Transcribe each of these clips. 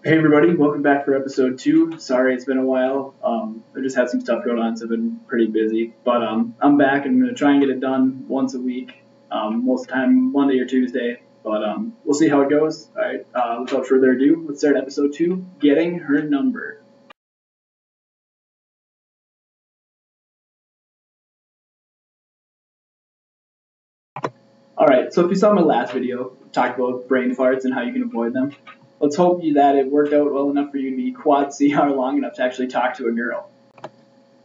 Hey everybody, welcome back for episode 2. Sorry it's been a while. I just had some stuff going on, so I've been pretty busy. But I'm back and I'm going to try and get it done once a week, most of the time Monday or Tuesday. But we'll see how it goes. All right, without further ado, let's start episode 2, Getting Her Number. Alright, so if you saw my last video, talked about brain farts and how you can avoid them. Let's hope that it worked out well enough for you to be quad CR long enough to actually talk to a girl.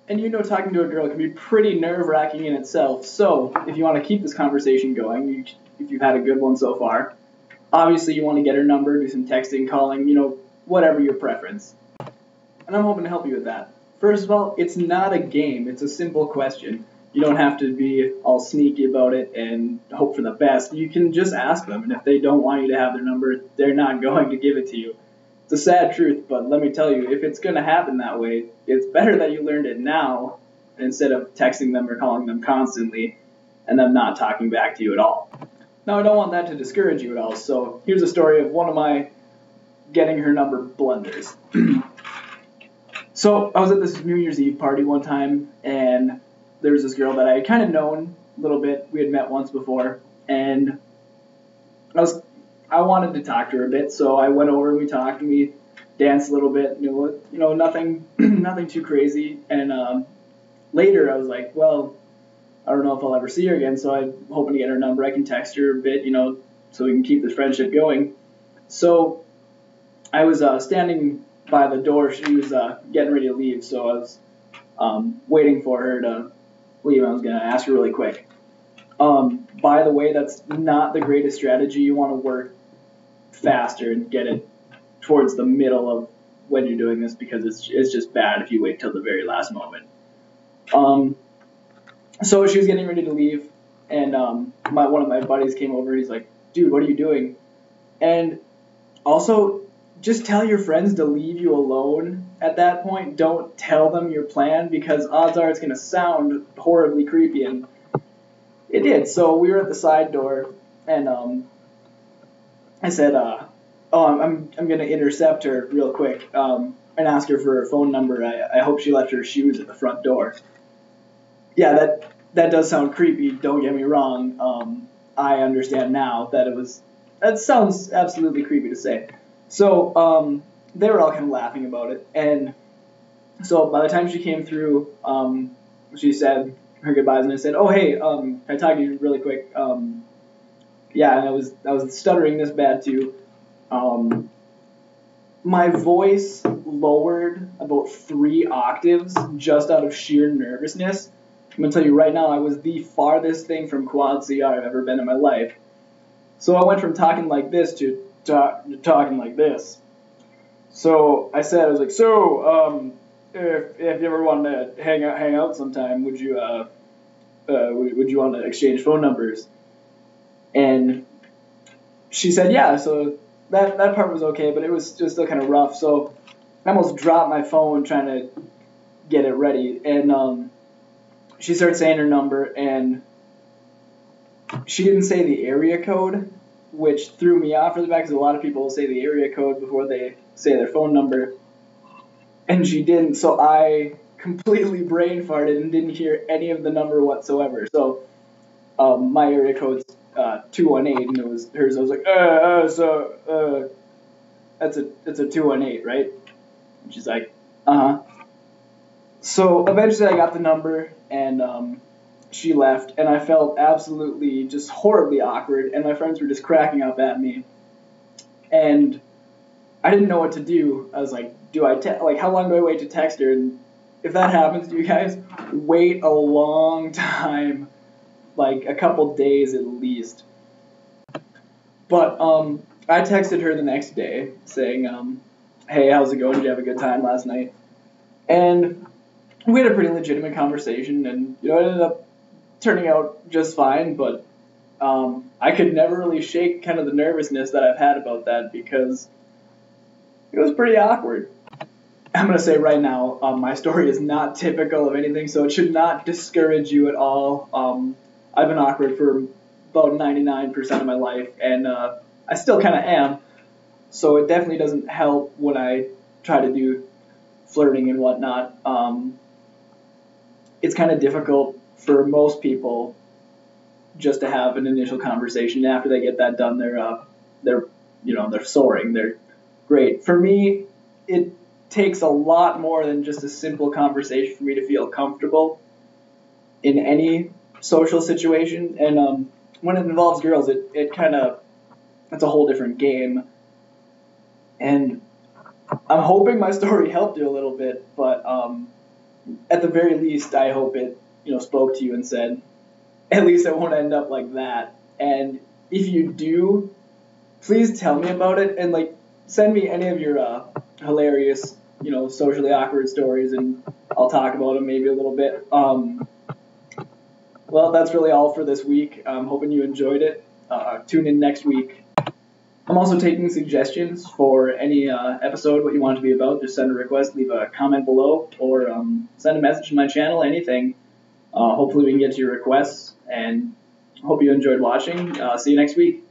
And talking to a girl can be pretty nerve-wracking in itself, so if you want to keep this conversation going, if you've had a good one so far, obviously you want to get her number, do some texting, calling, whatever your preference. And I'm hoping to help you with that. First of all, it's not a game, it's a simple question. You don't have to be all sneaky about it and hope for the best. You can just ask them, and if they don't want you to have their number, they're not going to give it to you. It's a sad truth, but let me tell you, if it's going to happen that way, it's better that you learned it now instead of texting them or calling them constantly and them not talking back to you at all. Now, I don't want that to discourage you at all, so here's a story of one of my getting her number blunders. So I was at this New Year's Eve party one time, and there was this girl that I had kind of known a little bit. We had met once before, and I wanted to talk to her a bit, so I went over and we talked and we danced a little bit. Nothing, nothing too crazy. And later, I was like, well, I don't know if I'll ever see her again, so I'm hoping to get her number. I can text her a bit, so we can keep this friendship going. So I was standing by the door. She was getting ready to leave, so I was waiting for her to leave. I was going to ask her really quick. By the way, that's not the greatest strategy. You want to work faster and get it towards the middle of when you're doing this, because it's just bad if you wait till the very last moment. So she was getting ready to leave, and one of my buddies came over. He's like, dude, what are you doing? And also, just tell your friends to leave you alone at that point. Don't tell them your plan, because odds are it's going to sound horribly creepy, and it did. So we were at the side door, and I said, I'm going to intercept her real quick and ask her for her phone number. I hope she left her shoes at the front door. Yeah, that does sound creepy, don't get me wrong. I understand now that sounds absolutely creepy to say. So they were all kind of laughing about it, and so by the time she came through, she said her goodbyes, and I said, oh hey, can I talk to you really quick? Yeah, and I was stuttering this bad too. My voice lowered about 3 octaves just out of sheer nervousness. I'm gonna tell you right now, I was the farthest thing from quad CR I've ever been in my life. So I went from talking like this to talking like this. So I was like, so if you ever wanted to hang out sometime, would you want to exchange phone numbers? And she said, yeah. So that part was okay, but it was just still kind of rough. So I almost dropped my phone trying to get it ready, and she started saying her number, and she didn't say the area code, which threw me off for the fact, because a lot of people will say the area code before they say their phone number, and she didn't. So I completely brain farted and didn't hear any of the number whatsoever. So my area code's 218, and it was hers. I was like, so it's a 218, right? And she's like, uh-huh. So eventually I got the number, and she left, and I felt absolutely just horribly awkward, and my friends were just cracking up at me, and I didn't know what to do. I was like, how long do I wait to text her? And if that happens to you guys, wait a long time, like a couple days at least. But I texted her the next day saying, hey, how's it going? Did you have a good time last night? And we had a pretty legitimate conversation, and it ended up turning out just fine, but I could never really shake kind of the nervousness that I've had about that, because it was pretty awkward. I'm going to say right now, my story is not typical of anything, so it should not discourage you at all. I've been awkward for about 99% of my life, and I still kind of am, So it definitely doesn't help when I try to do flirting and whatnot. It's kind of difficult for most people just to have an initial conversation. After they get that done, they're soaring. They're great. For me, it takes a lot more than just a simple conversation for me to feel comfortable in any social situation. And when it involves girls, it kind of it's a whole different game. And I'm hoping my story helped you a little bit, but at the very least, I hope it spoke to you and said, at least it won't end up like that. And if you do, please tell me about it and send me any of your hilarious, socially awkward stories, and I'll talk about them maybe a little bit. Well, that's really all for this week. I'm hoping you enjoyed it. Tune in next week. I'm also taking suggestions for any episode, what you want it to be about. Just send a request, leave a comment below, or send a message to my channel, anything. Hopefully we can get to your requests, and hope you enjoyed watching. See you next week.